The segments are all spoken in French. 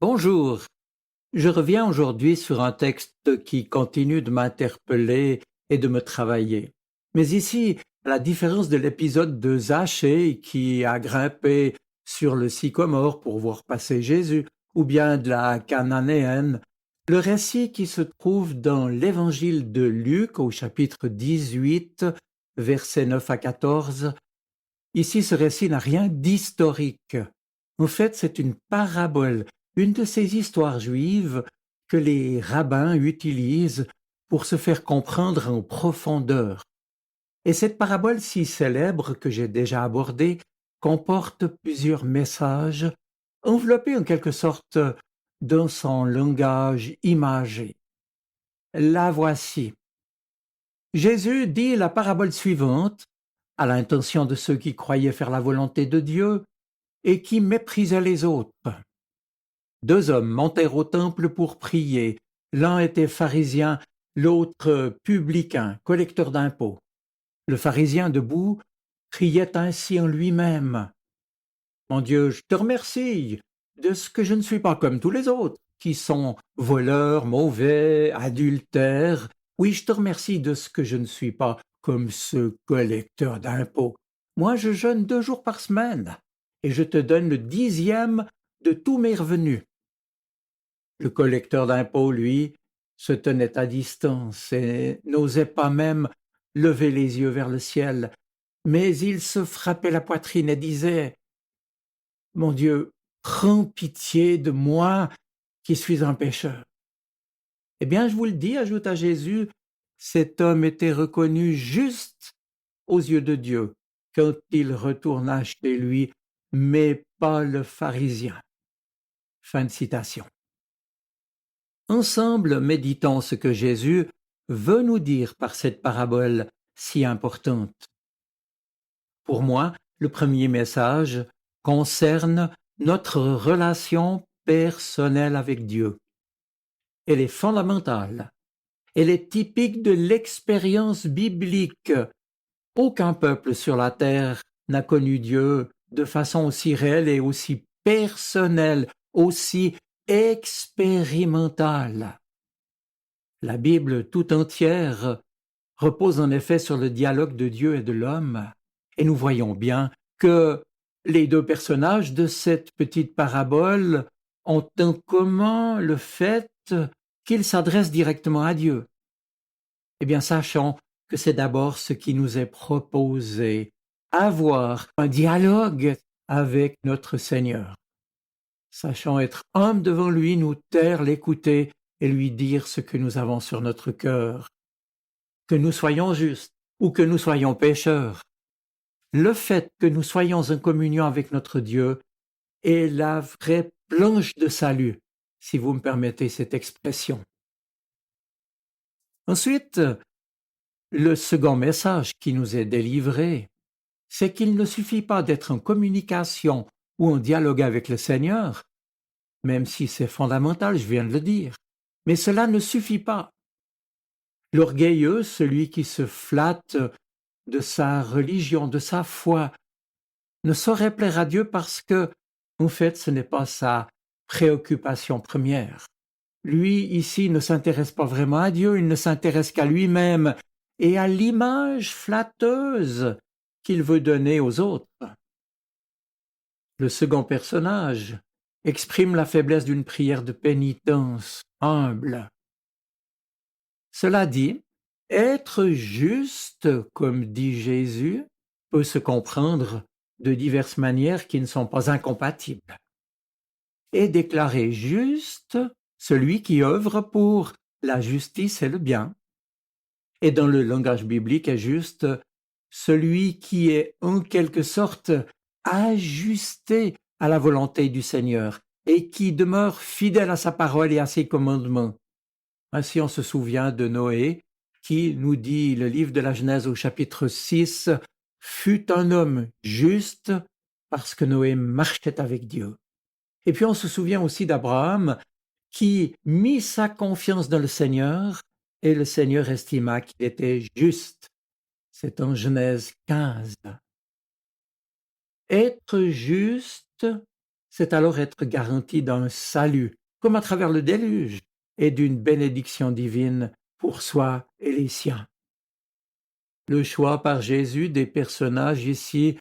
Bonjour, je reviens aujourd'hui sur un texte qui continue de m'interpeller et de me travailler. Mais ici, à la différence de l'épisode de Zachée qui a grimpé sur le sycomore pour voir passer Jésus, ou bien de la Cananéenne, le récit qui se trouve dans l'évangile de Luc au chapitre 18, versets 9 à 14, ici ce récit n'a rien d'historique. En fait, c'est une parabole, une de ces histoires juives que les rabbins utilisent pour se faire comprendre en profondeur. Et cette parabole si célèbre que j'ai déjà abordée comporte plusieurs messages enveloppés en quelque sorte dans son langage imagé. La voici. Jésus dit la parabole suivante à l'intention de ceux qui croyaient faire la volonté de Dieu et qui méprisaient les autres. Deux hommes montèrent au temple pour prier. L'un était pharisien, l'autre publicain, collecteur d'impôts. Le pharisien debout criait ainsi en lui-même. Mon Dieu, je te remercie de ce que je ne suis pas comme tous les autres, qui sont voleurs, mauvais, adultères. Oui, je te remercie de ce que je ne suis pas comme ce collecteur d'impôts. Moi, je jeûne 2 jours par semaine, et je te donne le 10e de tous mes revenus. Le collecteur d'impôts, lui, se tenait à distance et n'osait pas même lever les yeux vers le ciel, mais il se frappait la poitrine et disait « Mon Dieu, prends pitié de moi qui suis un pécheur. » Eh bien, je vous le dis, ajouta Jésus, cet homme était reconnu juste aux yeux de Dieu quand il retourna chez lui, mais pas le pharisien. Fin de citation. Ensemble, méditons ce que Jésus veut nous dire par cette parabole si importante. Pour moi, le premier message concerne notre relation personnelle avec Dieu. Elle est fondamentale. Elle est typique de l'expérience biblique. Aucun peuple sur la terre n'a connu Dieu de façon aussi réelle et aussi personnelle, aussi expérimentale. La Bible tout entière repose en effet sur le dialogue de Dieu et de l'homme, et nous voyons bien que les deux personnages de cette petite parabole ont en commun le fait qu'ils s'adressent directement à Dieu. Eh bien, sachons que c'est d'abord ce qui nous est proposé, avoir un dialogue avec notre Seigneur. Sachons être humbles devant lui, nous taire, l'écouter et lui dire ce que nous avons sur notre cœur. Que nous soyons justes ou que nous soyons pécheurs. Le fait que nous soyons en communion avec notre Dieu est la vraie planche de salut, si vous me permettez cette expression. Ensuite, le second message qui nous est délivré, c'est qu'il ne suffit pas d'être en communication ou en dialogue avec le Seigneur, même si c'est fondamental, je viens de le dire, mais cela ne suffit pas. L'orgueilleux, celui qui se flatte de sa religion, de sa foi, ne saurait plaire à Dieu parce que, en fait, ce n'est pas sa préoccupation première. Lui, ici, ne s'intéresse pas vraiment à Dieu, il ne s'intéresse qu'à lui-même et à l'image flatteuse qu'il veut donner aux autres. Le second personnage exprime la faiblesse d'une prière de pénitence humble. Cela dit, être juste, comme dit Jésus, peut se comprendre de diverses manières qui ne sont pas incompatibles. Et déclarer juste celui qui œuvre pour la justice et le bien. Et dans le langage biblique est juste celui qui est en quelque sorte ajusté à la volonté du Seigneur et qui demeure fidèle à sa parole et à ses commandements. Ainsi on se souvient de Noé qui, nous dit le livre de la Genèse au chapitre 6, fut un homme juste parce que Noé marchait avec Dieu. Et puis on se souvient aussi d'Abraham qui mit sa confiance dans le Seigneur et le Seigneur estima qu'il était juste. C'est en Genèse 15. Être juste, c'est alors être garanti d'un salut, comme à travers le déluge, et d'une bénédiction divine pour soi et les siens. Le choix par Jésus des personnages ici,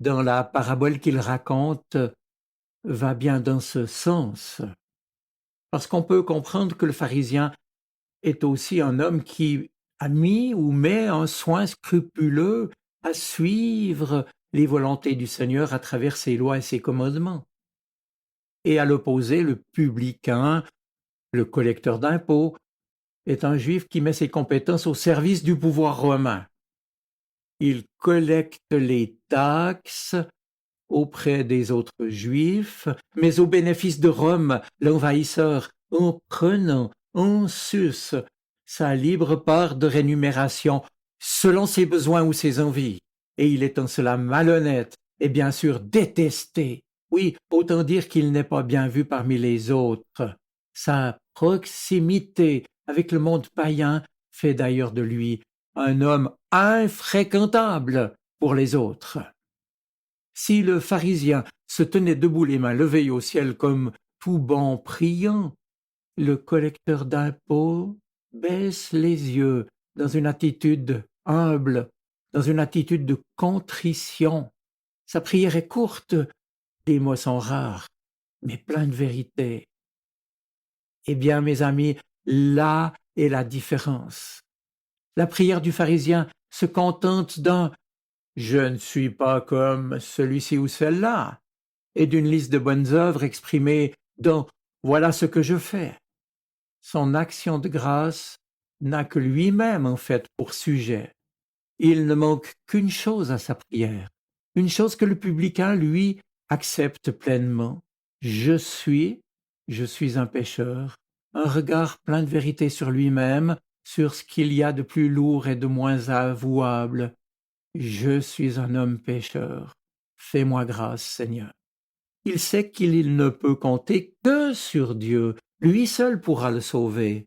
dans la parabole qu'il raconte, va bien dans ce sens, parce qu'on peut comprendre que le pharisien est aussi un homme qui a mis ou met un soin scrupuleux à suivre les volontés du Seigneur à travers ses lois et ses commandements. Et à l'opposé, le publicain, le collecteur d'impôts, est un juif qui met ses compétences au service du pouvoir romain. Il collecte les taxes auprès des autres juifs, mais au bénéfice de Rome, l'envahisseur, en prenant en sus sa libre part de rémunération selon ses besoins ou ses envies. Et il est en cela malhonnête et bien sûr détesté. Oui, autant dire qu'il n'est pas bien vu parmi les autres. Sa proximité avec le monde païen fait d'ailleurs de lui un homme infréquentable pour les autres. Si le pharisien se tenait debout les mains levées au ciel comme tout bon priant, le collecteur d'impôts baisse les yeux dans une attitude humble, dans une attitude de contrition. Sa prière est courte, les mots sont rares, mais pleins de vérité. Eh bien, mes amis, là est la différence. La prière du pharisien se contente d'un « je ne suis pas comme celui-ci ou celle-là » et d'une liste de bonnes œuvres exprimées dans « voilà ce que je fais ». Son action de grâce n'a que lui-même en fait pour sujet. Il ne manque qu'une chose à sa prière, une chose que le publicain, lui, accepte pleinement. Je suis un pécheur, un regard plein de vérité sur lui-même, sur ce qu'il y a de plus lourd et de moins avouable. Je suis un homme pécheur. Fais-moi grâce, Seigneur. Il sait qu'il ne peut compter que sur Dieu. Lui seul pourra le sauver.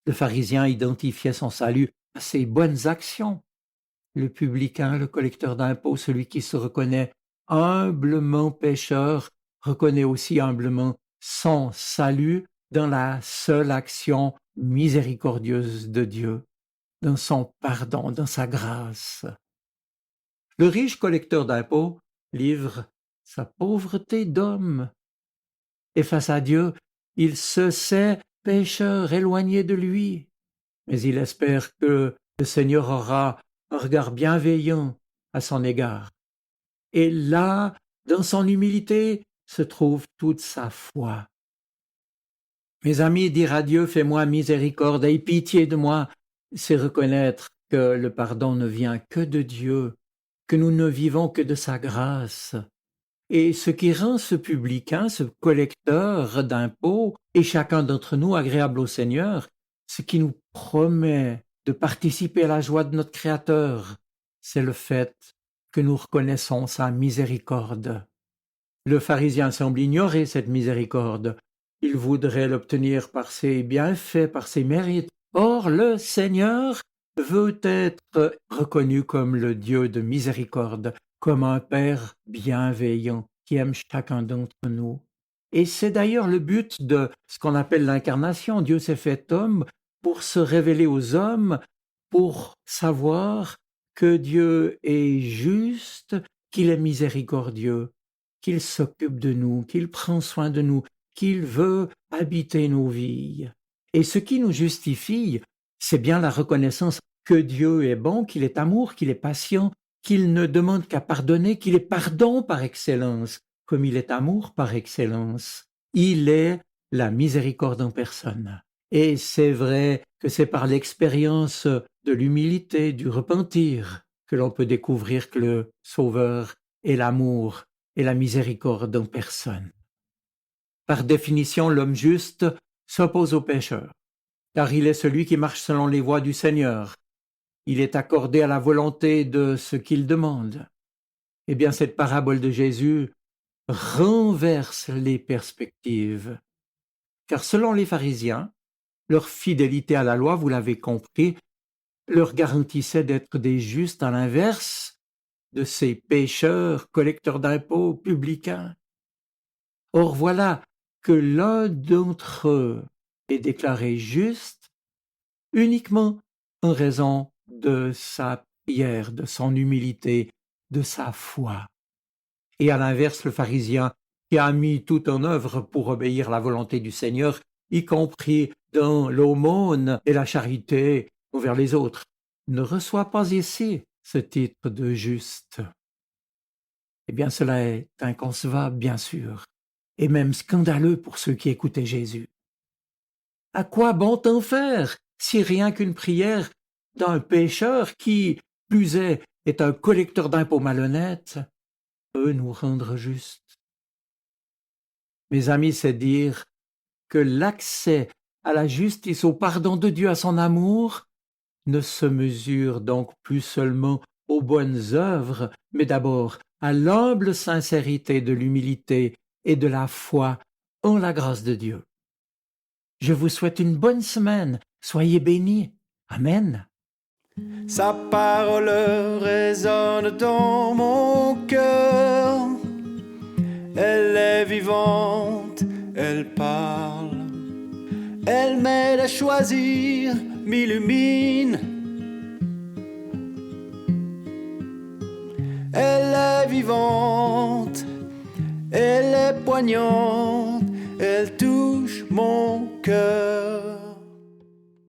Le pharisien identifiait son salut à ses bonnes actions. Le publicain, le collecteur d'impôts, celui qui se reconnaît humblement pécheur, reconnaît aussi humblement son salut dans la seule action miséricordieuse de Dieu, dans son pardon, dans sa grâce. Le riche collecteur d'impôts livre sa pauvreté d'homme. Et face à Dieu, il se sait pécheur éloigné de lui. Mais il espère que le Seigneur aura un regard bienveillant à son égard. Et là, dans son humilité, se trouve toute sa foi. Mes amis, dire à Dieu, fais-moi miséricorde, aie pitié de moi, c'est reconnaître que le pardon ne vient que de Dieu, que nous ne vivons que de sa grâce. Et ce qui rend ce publicain, ce collecteur d'impôts, et chacun d'entre nous agréable au Seigneur, ce qui nous promet de participer à la joie de notre Créateur, c'est le fait que nous reconnaissons sa miséricorde. Le pharisien semble ignorer cette miséricorde. Il voudrait l'obtenir par ses bienfaits, par ses mérites. Or, le Seigneur veut être reconnu comme le Dieu de miséricorde, comme un Père bienveillant qui aime chacun d'entre nous. Et c'est d'ailleurs le but de ce qu'on appelle l'incarnation. Dieu s'est fait homme pour se révéler aux hommes, pour savoir que Dieu est juste, qu'il est miséricordieux, qu'il s'occupe de nous, qu'il prend soin de nous, qu'il veut habiter nos vies. Et ce qui nous justifie, c'est bien la reconnaissance que Dieu est bon, qu'il est amour, qu'il est patient, qu'il ne demande qu'à pardonner, qu'il est pardon par excellence, comme il est amour par excellence. Il est la miséricorde en personne. Et c'est vrai que c'est par l'expérience de l'humilité, du repentir, que l'on peut découvrir que le Sauveur est l'amour et la miséricorde en personne. Par définition, l'homme juste s'oppose au pécheur, car il est celui qui marche selon les voies du Seigneur. Il est accordé à la volonté de ce qu'il demande. Eh bien, cette parabole de Jésus renverse les perspectives. Car selon les pharisiens, leur fidélité à la loi, vous l'avez compris, leur garantissait d'être des justes à l'inverse de ces pécheurs, collecteurs d'impôts, publicains. Or voilà que l'un d'entre eux est déclaré juste uniquement en raison de sa prière, de son humilité, de sa foi. Et à l'inverse, le pharisien qui a mis tout en œuvre pour obéir à la volonté du Seigneur, y compris dans l'aumône et la charité envers les autres, ne reçoit pas ici ce titre de juste. Eh bien, cela est inconcevable, bien sûr, et même scandaleux pour ceux qui écoutaient Jésus. À quoi bon t'en faire si rien qu'une prière d'un pécheur qui, plus est un collecteur d'impôts malhonnête, peut nous rendre justes? Mes amis, c'est dire que l'accès à la justice, au pardon de Dieu, à son amour, ne se mesure donc plus seulement aux bonnes œuvres, mais d'abord à l'humble sincérité de l'humilité et de la foi en la grâce de Dieu. Je vous souhaite une bonne semaine. Soyez bénis. Amen. Sa parole résonne dans mon cœur. Elle est vivante, elle parle. Elle m'aide à choisir, m'illumine. Elle est vivante, elle est poignante, elle touche mon cœur.